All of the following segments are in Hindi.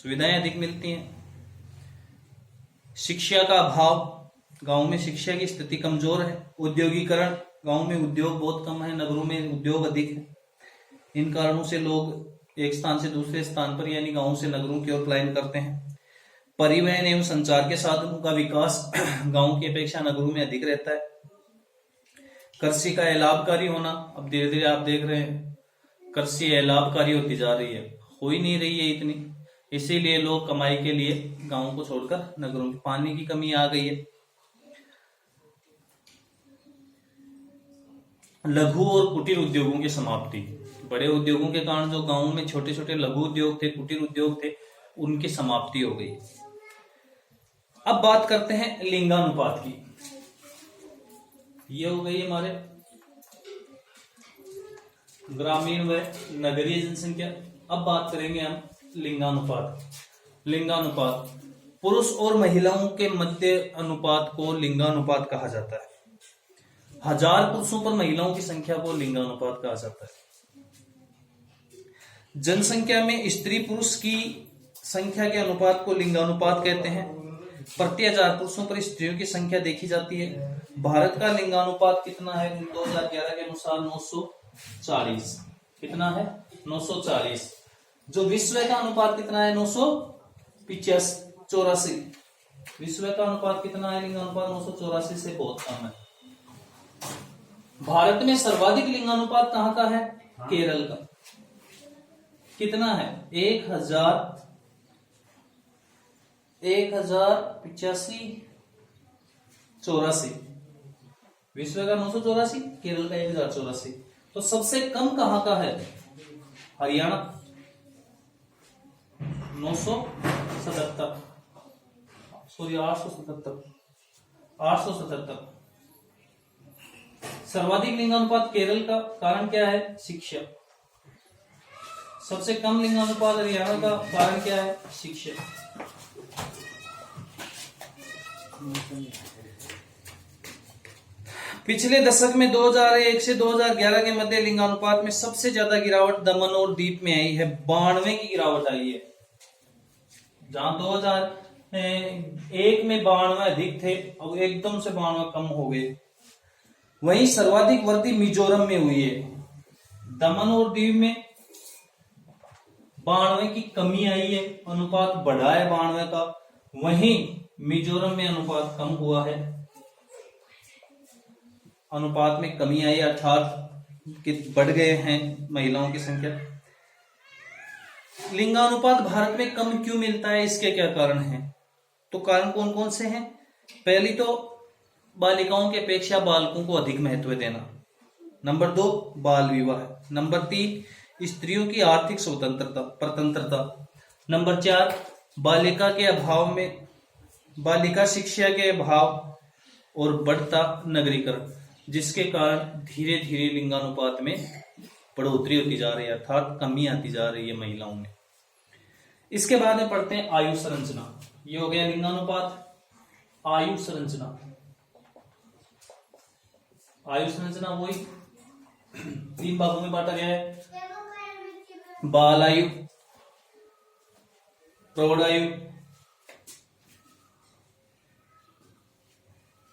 सुविधाएं अधिक मिलती हैं। शिक्षा का अभाव, गांव में शिक्षा की स्थिति कमजोर है। उद्योगीकरण, गांव में उद्योग बहुत कम है, नगरों में उद्योग अधिक है। इन कारणों से लोग एक स्थान से दूसरे स्थान पर यानी गांव से नगरों की ओर पलायन करते हैं। परिवहन एवं संचार के साधनों का विकास गांव की अपेक्षा नगरों में अधिक रहता है। कृषि का लाभकारी होना, अब धीरे धीरे आप देख रहे हैं कृषि लाभकारी होती जा रही है, हो ही नहीं रही है इतनी, इसीलिए लोग कमाई के लिए गांवों को छोड़कर नगरों में। पानी की कमी आ गई है। लघु और कुटीर उद्योगों की समाप्ति, बड़े उद्योगों के कारण जो गांवों में छोटे छोटे लघु उद्योग थे, कुटीर उद्योग थे, उनकी समाप्ति हो गई। अब बात करते हैं लिंगानुपात की। ये हो गई हमारे ग्रामीण व नगरीय जनसंख्या। अब बात करेंगे हम लिंगानुपात। लिंगानुपात, पुरुष और महिलाओं के मध्य अनुपात को लिंगानुपात कहा जाता है। 1000 पुरुषों पर महिलाओं की संख्या को लिंगानुपात कहा जाता है। जनसंख्या में स्त्री पुरुष की संख्या के अनुपात को लिंगानुपात कहते हैं। प्रति 1000 पुरुषों पर स्त्रियों की संख्या देखी जाती है। भारत का लिंगानुपात कितना है? 2011 के अनुसार 940। कितना है? 940। जो विश्व का अनुपात कितना है? 984। विश्व का अनुपात कितना है? लिंगानुपात 984 से बहुत कम है। भारत में सर्वाधिक लिंगानुपात कहां का है? केरल का। कितना है? 1084। विश्व का 984, केरल का 1084। तो सबसे कम कहां का है? हरियाणा 977, सॉरी 877। सर्वाधिक लिंगानुपात केरल का, कारण क्या है? शिक्षा। सबसे कम लिंगानुपात हरियाणा का, कारण क्या है? शिक्षा। पिछले दशक में 2001 से 2011 के मध्य लिंगानुपात में सबसे ज्यादा गिरावट दमन और दीप में आई है। 92 की गिरावट आई है। जहां 2001 में 92 अधिक थे, अब एकदम से 92 कम हो गए। वहीं सर्वाधिक वृद्धि मिजोरम में हुई है। दमन और दीव में 92 की कमी आई है, अनुपात बढ़ा है 92 का। वहीं मिजोरम में अनुपात कम हुआ है, अनुपात में कमी आई, अर्थात कि बढ़ गए हैं महिलाओं की संख्या। लिंगानुपात भारत में कम क्यों मिलता है? इसके क्या कारण हैं? तो कारण कौन कौन से हैं? पहली तो बालिकाओं की अपेक्षा बालकों को अधिक महत्व देना। नंबर 2, बाल विवाह। नंबर 3, स्त्रियों की आर्थिक स्वतंत्रता। नंबर 4, बालिका शिक्षा के अभाव और बढ़ता नगरीकरण, जिसके कारण धीरे धीरे लिंगानुपात में बढ़ोतरी होती जा रही है, अर्थात कमी आती जा रही है महिलाओं में। इसके बाद में पढ़ते हैं आयु संरचना। ये हो गया लिंगानुपात। आयु संरचना, वही 3 भागों में बांटा गया है। बाल आयु, प्रौढ़ आयु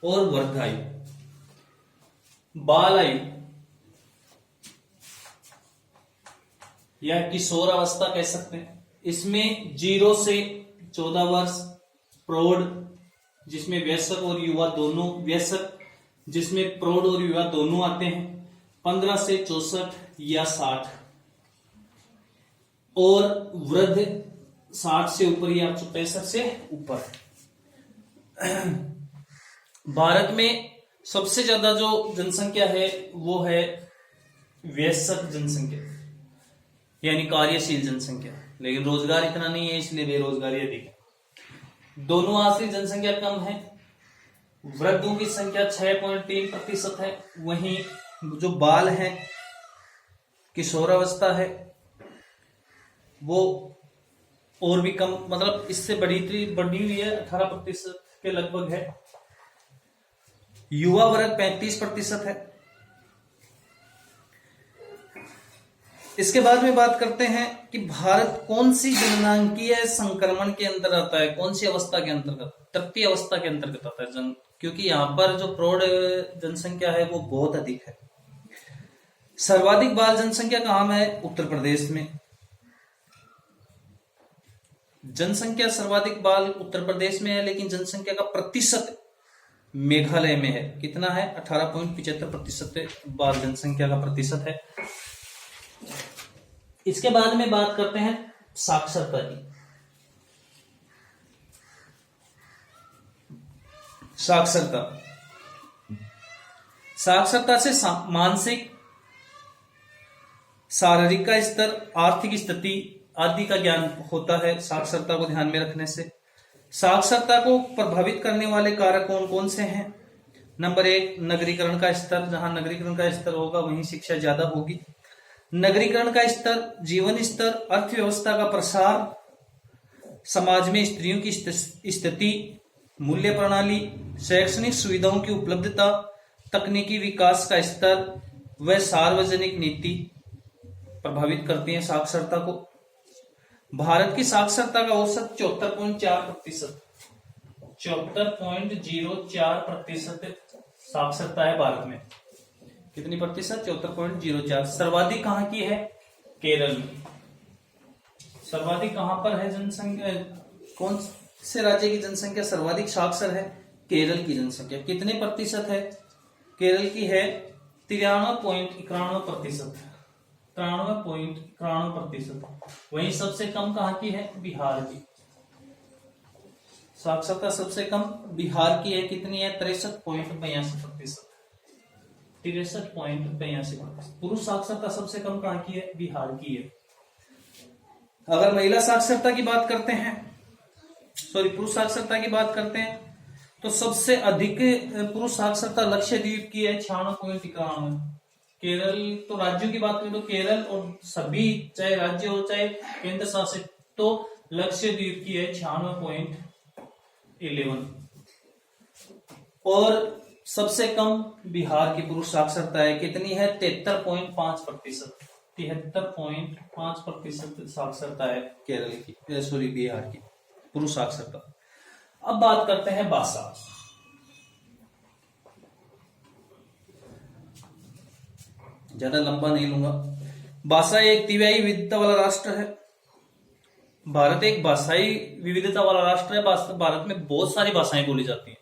और वृद्ध आयु। बाल आयु या किशोर अवस्था कह सकते हैं। इसमें 0 से 14 वर्ष। प्रौढ़, जिसमें वयस्क और युवा दोनों, जिसमें प्रौढ़ और युवा दोनों आते हैं, 15 से 64 या 60। और वृद्ध 60 से ऊपर या 65 से ऊपर। भारत में सबसे ज्यादा जो जनसंख्या है वो है वयस्क जनसंख्या, यानी कार्यशील जनसंख्या, लेकिन रोजगार इतना नहीं है, इसलिए बेरोजगारी अधिक है। दोनों आश्रित जनसंख्या कम है। वृद्धों की संख्या 6.3% है। वहीं जो बाल हैं, किशोरावस्था है, वो और भी कम, मतलब इससे बढ़ी हुई है, 18% के लगभग है। युवा वर्ग 35% है। इसके बाद में बात करते हैं कि भारत कौन सी जननांकीय संक्रमण के अंदर आता है, कौन सी अवस्था के अंतर्गत, तृतीय अवस्था के अंतर्गत आता है क्योंकि यहाँ पर जो प्रौढ़ जनसंख्या है वो बहुत अधिक है। सर्वाधिक बाल जनसंख्या कहाँ में है? उत्तर प्रदेश में। जनसंख्या सर्वाधिक बाल उत्तर प्रदेश में है, लेकिन जनसंख्या का प्रतिशत मेघालय में है। कितना है? 18.75% बाल जनसंख्या का प्रतिशत है। इसके बाद में बात करते हैं साक्षरता की। साक्षरता से मानसिक, शारीरिक का स्तर, आर्थिक स्थिति आदि का ज्ञान होता है साक्षरता को ध्यान में रखने से। साक्षरता को प्रभावित करने वाले कारक कौन कौन से हैं? नंबर 1, नगरीकरण का स्तर। जहां नगरीकरण का स्तर होगा वहीं शिक्षा ज्यादा होगी। नगरीकरण का स्तर, जीवन स्तर, अर्थव्यवस्था का प्रसार, समाज में स्त्रियों की स्थिति, मूल्य प्रणाली, शैक्षणिक सुविधाओं की उपलब्धता, तकनीकी विकास का स्तर व सार्वजनिक नीति प्रभावित करती हैं साक्षरता को। भारत की साक्षरता का औसत 74.4%, 74.04% साक्षरता है भारत में। कितनी प्रतिशत? 74.04। सर्वाधिक कहां की है? केरल में। सर्वाधिक कहां पर है जनसंख्या? कौन से राज्य की जनसंख्या सर्वाधिक साक्षर है? केरल की जनसंख्या। कितने प्रतिशत है? केरल की है 93.91%, 93.91%। वहीं सबसे कम कहां की है? बिहार की। साक्षरता सबसे कम बिहार की है। कितनी है? 63.82%, 63.82%। पुरुष साक्षरता सबसे कम कहां की है? बिहार की है। अगर महिला साक्षरता की बात करते हैं, पुरुष साक्षरता की बात करते हैं, तो सबसे अधिक पुरुष साक्षरता लक्षद्वीप की है 96.91। केरल, तो राज्यों की बात करें तो केरल और सभी, चाहे राज्य हो चाहे केंद्र शासित, तो लक्षद्वीप की है 96.11। और सबसे कम बिहार की पुरुष साक्षरता है। कितनी है? 73.5%, 73.5% साक्षरता है केरल की, बिहार की पुरुष साक्षरता। अब बात करते हैं भाषा। ज्यादा लंबा नहीं लूंगा। भाषा एक तिव्याई विविधता वाला राष्ट्र है। भारत एक भाषाई विविधता वाला राष्ट्र है। भारत में बहुत सारी भाषाएं बोली जाती हैं।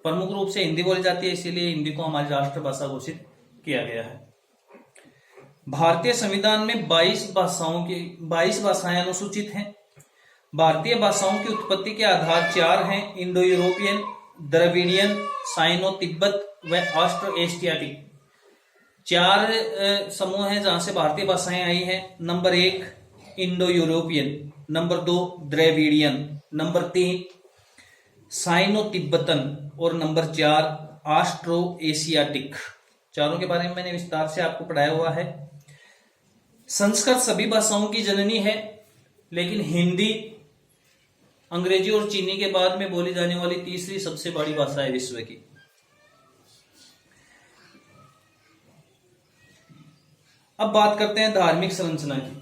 प्रमुख रूप से हिंदी बोली जाती है, इसीलिए हिंदी को हमारी राष्ट्रभाषा घोषित किया गया है। भारतीय संविधान में 22 भाषाएं अनुसूचित हैं। भारतीय भाषाओं की उत्पत्ति के आधार 4 हैं: Indo European, Dravidian, Sino Tibet व ऑस्ट्रो एशियाटिक। 4 समूह हैं जहां से भारतीय भाषाएं आई हैं। Number 1 Indo European, number 2 Dravidian, number 3 Sino Tibetan और नंबर 4 ऑस्ट्रो एशियाटिक। चारों के बारे में मैंने विस्तार से आपको पढ़ाया हुआ है। संस्कृत सभी भाषाओं की जननी है, लेकिन हिंदी, अंग्रेजी और चीनी के बाद में बोली जाने वाली तीसरी सबसे बड़ी भाषा है विश्व की। अब बात करते हैं धार्मिक संरचना की।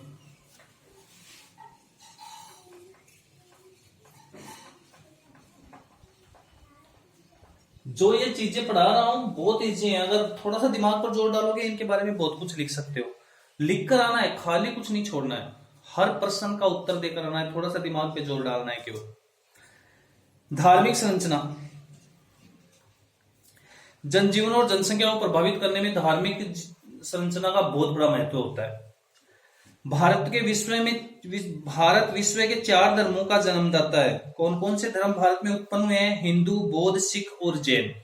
जो ये चीजें पढ़ा रहा हूं बहुत ईजी है। अगर थोड़ा सा दिमाग पर जोर डालोगे इनके बारे में बहुत कुछ लिख सकते हो। लिख कर आना है, खाली कुछ नहीं छोड़ना है। हर प्रश्न का उत्तर देकर आना है, थोड़ा सा दिमाग पे जोर डालना है केवल। धार्मिक संरचना, जनजीवन और जनसंख्या को प्रभावित करने में धार्मिक संरचना का बहुत बड़ा महत्व होता है। भारत विश्व के 4 धर्मों का जन्मदाता है। कौन कौन से धर्म भारत में उत्पन्न हुए हैं? हिंदू, बौद्ध, सिख और जैन।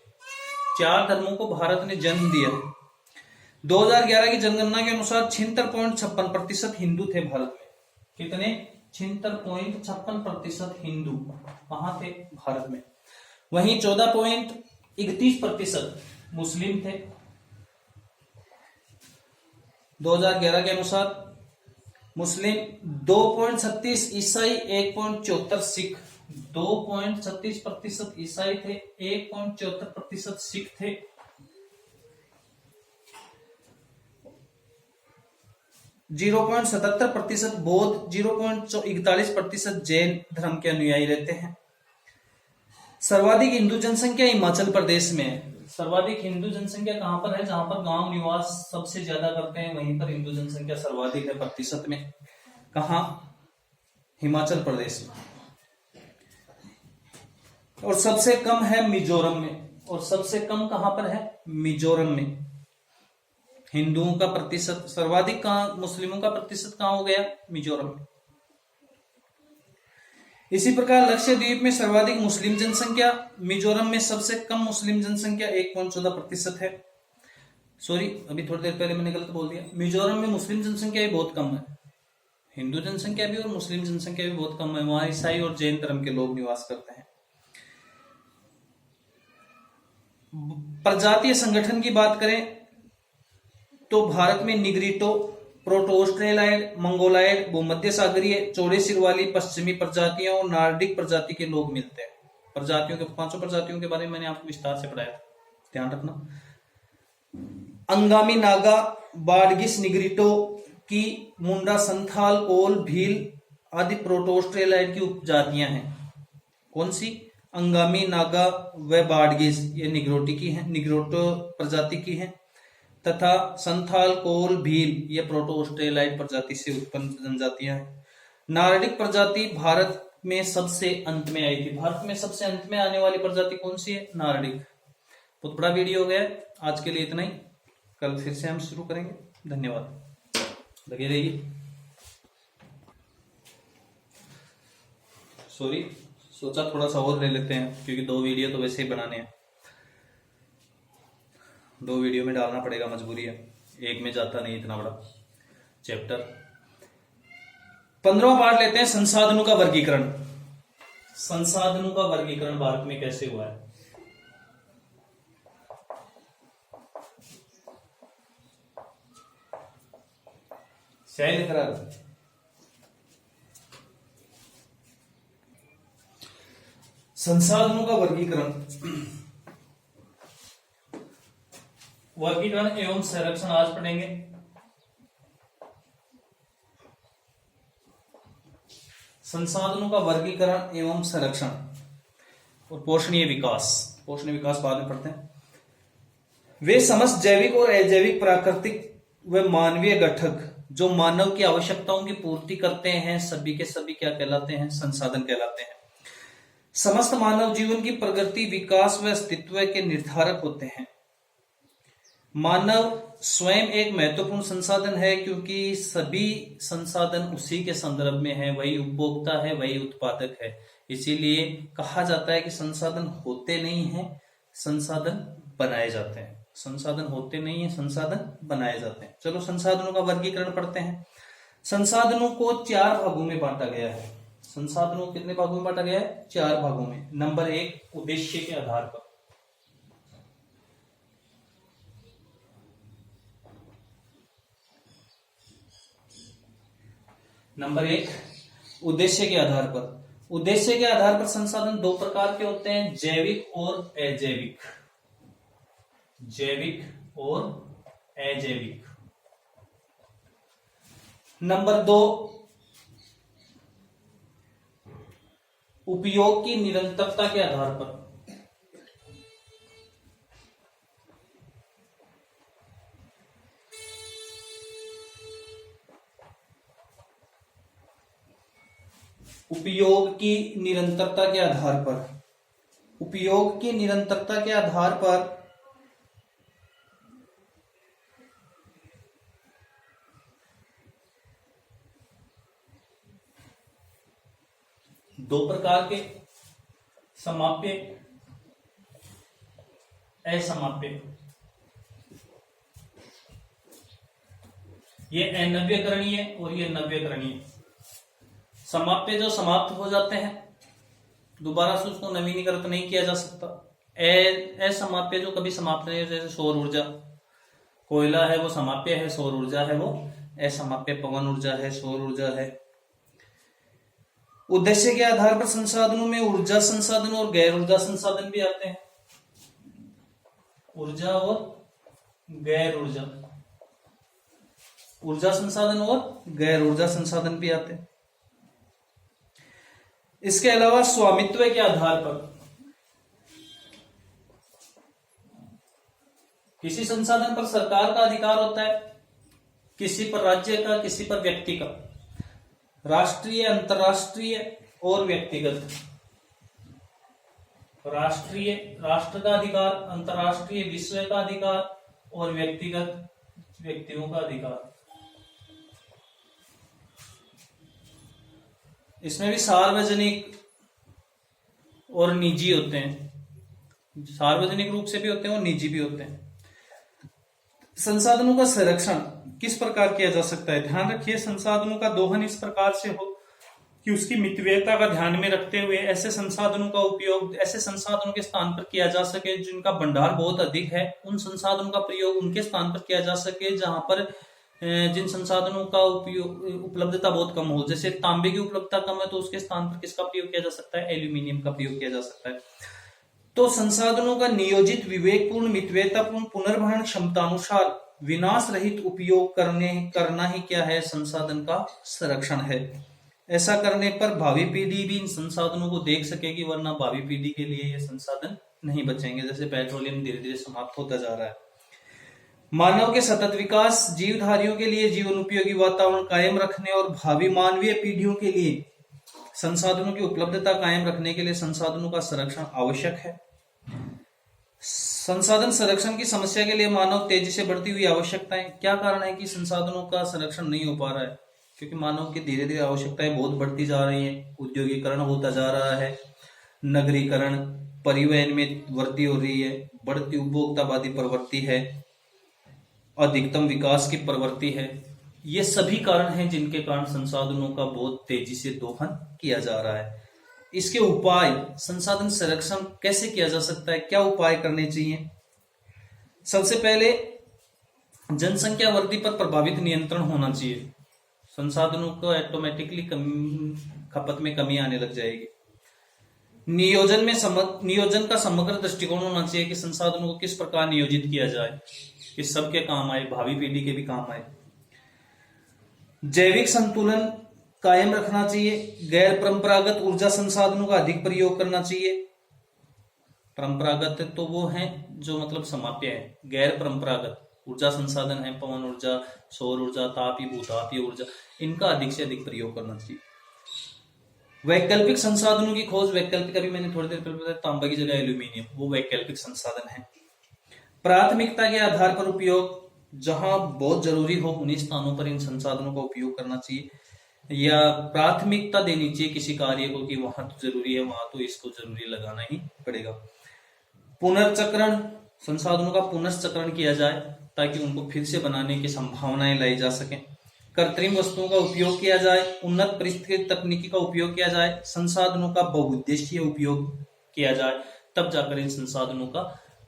4 धर्मों को भारत ने जन्म दिया। 2011 की जनगणना के अनुसार 76.56% हिंदू थे भारत में। कितने? 76.56% हिंदू कहां थे? भारत में। वहीं 14.31% मुस्लिम थे 2011 के अनुसार। मुस्लिम 2.36, ईसाई 1.74, सिख 2.36% ईसाई थे, 1.74% सिख थे। 0.77% बौद्ध, 0.41% जैन धर्म के अनुयायी रहते हैं। सर्वाधिक हिंदू जनसंख्या हिमाचल प्रदेश में है। सर्वाधिक हिंदू जनसंख्या कहां पर है? जहां पर गांव निवास सबसे ज्यादा करते हैं वहीं पर हिंदू जनसंख्या सर्वाधिक है प्रतिशत में। कहां? हिमाचल प्रदेश में। और सबसे कम है मिजोरम में। और सबसे कम कहां पर है? मिजोरम में। हिंदुओं का प्रतिशत सर्वाधिक कहां, मुस्लिमों का प्रतिशत कहां हो गया? मिजोरम में। इसी प्रकार लक्षद्वीप में सर्वाधिक मुस्लिम जनसंख्या, मिजोरम में सबसे कम मुस्लिम जनसंख्या 1.14% है। सॉरी, अभी थोड़ी देर पहले मैंने गलत बोल दिया। मिजोरम में मुस्लिम जनसंख्या भी बहुत कम है, हिंदू जनसंख्या भी और मुस्लिम जनसंख्या भी बहुत कम है। वहां ईसाई और जैन धर्म के लोग निवास करते हैं। प्रजातीय संगठन की बात करें तो भारत में निग्रिटो, प्रोटोस्ट्रेलाइड, मंगोलाइड, भूमध्य सागरीय, चौड़े सिर वाली पश्चिमी प्रजातियों और नार्डिक प्रजाति के लोग मिलते हैं। प्रजातियों के 5 प्रजातियों के बारे में मैंने आपको विस्तार से पढ़ाया था, ध्यान रखना। अंगामी, नागा, बाडगिस, निग्रिटो की मुंडा, संथाल, कोल, भील आदि प्रोटोस्ट्रेलाइड की उपजातियां हैं। कौन सी? अंगामी, नागा व बाडगिस, ये निग्रोटी की है, निग्रोटो प्रजाति की है, तथा संथाल, कोल, भील ये प्रोटोस्ट्रेलाइड प्रजाति से उत्पन्न जनजातियां हैं। नार्डिक प्रजाति भारत में सबसे अंत में आई थी। भारत में सबसे अंत में आने वाली प्रजाति कौन सी है? नार्डिक। बहुत बड़ा वीडियो हो गया, आज के लिए इतना ही। कल फिर से हम शुरू करेंगे। धन्यवाद, लगे रहिए। सॉरी, सोचा थोड़ा सा और ले लेते हैं क्योंकि 2 वीडियो तो वैसे ही बनाने हैं, 2 वीडियो में डालना पड़ेगा, मजबूरी है, एक में जाता नहीं इतना बड़ा चैप्टर। 15वां पार्ट लेते हैं, संसाधनों का वर्गीकरण। संसाधनों का वर्गीकरण भारत में कैसे हुआ है? शायद लिख रहा है संसाधनों का वर्गीकरण। वर्गीकरण एवं संरक्षण आज पढ़ेंगे। संसाधनों का वर्गीकरण एवं संरक्षण और पोषणीय विकास। पोषणीय विकास बाद में पढ़ते हैं। वे समस्त जैविक और अजैविक, प्राकृतिक व मानवीय घटक जो मानव की आवश्यकताओं की पूर्ति करते हैं, सभी के सभी क्या कहलाते हैं? संसाधन कहलाते हैं। समस्त मानव जीवन की प्रगति, विकास व अस्तित्व के निर्धारक होते हैं। मानव स्वयं एक महत्वपूर्ण संसाधन है क्योंकि सभी संसाधन उसी के संदर्भ में है, वही उपभोक्ता है, वही उत्पादक है। इसीलिए कहा जाता है कि संसाधन होते नहीं हैं, संसाधन बनाए जाते हैं। संसाधन होते नहीं है, संसाधन बनाए जाते हैं। चलो संसाधनों का वर्गीकरण पढ़ते हैं। संसाधनों को 4 भागों में बांटा गया है। संसाधनों को कितने भागों में बांटा गया है? 4 भागों में। नंबर 1, उद्देश्य के आधार पर। नंबर 1, उद्देश्य के आधार पर। उद्देश्य के आधार पर संसाधन 2 प्रकार के होते हैं, जैविक और अजैविक। जैविक और अजैविक। नंबर 2, उपयोग की निरंतरता के आधार पर। उपयोग की निरंतरता के आधार पर। उपयोग की निरंतरता के आधार पर दो प्रकार के, समाप्य, असमाप्य। ये अनव्यकरणीय और ये नव्यकरणीय। समाप्य जो समाप्त हो जाते हैं, दोबारा से उसको नवीनीकृत नहीं किया जा सकता। असमाप्य जो कभी समाप्त नहीं, जैसे सौर ऊर्जा, कोयला है वो समाप्य है, सौर ऊर्जा है वो असमाप्य, पवन ऊर्जा है, सौर ऊर्जा है। उद्देश्य के आधार पर संसाधनों में ऊर्जा संसाधन और गैर ऊर्जा संसाधन भी आते हैं। ऊर्जा और गैर ऊर्जा। ऊर्जा संसाधन और गैर ऊर्जा संसाधन भी आते हैं। इसके अलावा स्वामित्व के आधार पर किसी संसाधन पर सरकार का अधिकार होता है, किसी पर राज्य का, किसी पर व्यक्ति का, राष्ट्रीय, अंतरराष्ट्रीय और व्यक्तिगत। राष्ट्रीय, राष्ट्र का अधिकार, अंतरराष्ट्रीय, विश्व का अधिकार और व्यक्तिगत, व्यक्तियों का अधिकार। इसमें भी सार्वजनिक और निजी होते हैं, सार्वजनिक रूप से भी होते हैं और निजी भी होते हैं। संसाधनों का संरक्षण किस प्रकार किया जा सकता है? ध्यान रखिए, संसाधनों का दोहन इस प्रकार से हो कि उसकी मितव्ययता का ध्यान में रखते हुए ऐसे संसाधनों का उपयोग ऐसे संसाधनों के स्थान पर किया जा सके जिनका भंडार बहुत अधिक है। उन संसाधनों का प्रयोग उनके स्थान पर किया जा सके जहां पर जिन संसाधनों का उपयोग उपलब्धता बहुत कम हो। जैसे तांबे की उपलब्धता कम है तो उसके स्थान पर किसका प्रयोग किया जा सकता है? एल्यूमिनियम का प्रयोग किया जा सकता है। तो संसाधनों का नियोजित, विवेकपूर्ण, मितव्ययतापूर्ण, पुनर्भरण क्षमतानुसार विनाश रहित उपयोग करना ही क्या है? संसाधन का संरक्षण है। ऐसा करने पर भावी पीढ़ी भी इन संसाधनों को देख सकेगी, वरना भावी पीढ़ी के लिए ये संसाधन नहीं बचेंगे। जैसे पेट्रोलियम धीरे धीरे समाप्त होता जा रहा है। मानव के सतत विकास, जीवधारियों के लिए जीवन उपयोगी वातावरण कायम रखने और भावी मानवीय पीढ़ियों के लिए संसाधनों की उपलब्धता कायम रखने के लिए संसाधनों का संरक्षण आवश्यक है। संसाधन संरक्षण की समस्या के लिए मानव तेजी से बढ़ती हुई आवश्यकताएं। क्या कारण है कि संसाधनों का संरक्षण नहीं हो पा रहा है? क्योंकि मानव की धीरे धीरे आवश्यकताएं बहुत बढ़ती जा रही हैं, उद्योगीकरण होता जा रहा है, नगरीकरण, परिवहन में वृद्धि हो रही है, बढ़ती उपभोक्तावादी प्रवृत्ति है, अधिकतम विकास की प्रवृत्ति है। ये सभी कारण हैं जिनके कारण संसाधनों का बहुत तेजी से दोहन किया जा रहा है। इसके उपाय, संसाधन संरक्षण कैसे किया जा सकता है? क्या उपाय करने चाहिए? सबसे पहले जनसंख्या वृद्धि पर प्रभावित नियंत्रण होना चाहिए। संसाधनों को ऑटोमेटिकली खपत में कमी आने लग जाएगी। नियोजन का समग्र दृष्टिकोण होना चाहिए कि संसाधनों को किस प्रकार नियोजित किया जाए कि सबके काम आए, भावी पीढ़ी के भी काम आए। जैविक संतुलन कायम रखना चाहिए। गैर परंपरागत ऊर्जा संसाधनों का अधिक प्रयोग करना चाहिए। परंपरागत तो वो हैं जो मतलब समाप्य है। गैर परंपरागत ऊर्जा संसाधन है, पवन ऊर्जा, सौर ऊर्जा, तापीय, भूतापीय ऊर्जा, इनका अधिक से अधिक प्रयोग करना चाहिए। वैकल्पिक संसाधनों की खोज, वैकल्पिक अभी मैंने थोड़ी देर पहले बताया, तांबा की जगह एल्यूमिनियम, वो वैकल्पिक संसाधन है। प्राथमिकता के आधार पर उपयोग, जहां बहुत जरूरी हो उन्हीं स्थानों पर इन संसाधनों का उपयोग करना चाहिए, या प्राथमिकता देनी चाहिए किसी कार्य को कि वहां तो जरूरी है, वहां तो इसको जरूरी लगाना ही पड़ेगा। पुनर्चक्रण, संसाधनों का पुनर्चक्रण किया जाए ताकि उनको फिर से बनाने की संभावनाएं लाई जा सकें। कृत्रिम वस्तुओं का उपयोग किया जाए, उन्नत परिस्थिति तकनीकी का उपयोग किया जाए, संसाधनों का बहुउद्देशीय उपयोग किया जाए, तब जाकर इन संसाधनों का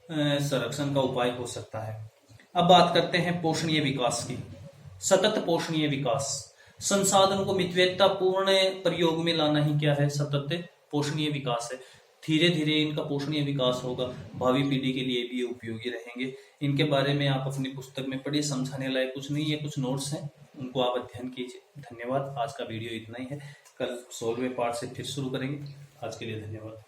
संरक्षण का उपाय हो सकता है। अब बात करते हैं पोषणीय विकास की। सतत पोषणीय विकास, संसाधनों को मितव्ययता पूर्ण प्रयोग में लाना ही क्या है? सतत पोषणीय विकास है। धीरे धीरे इनका पोषणीय विकास होगा, भावी पीढ़ी के लिए भी उपयोगी रहेंगे। इनके बारे में आप अपनी पुस्तक में पढ़िए, समझाने लायक कुछ नहीं है, कुछ नोट्स हैं, उनको आप अध्ययन कीजिए। धन्यवाद। आज का वीडियो इतना ही है, कल 16वें पार्ट से फिर शुरू करेंगे। आज के लिए धन्यवाद।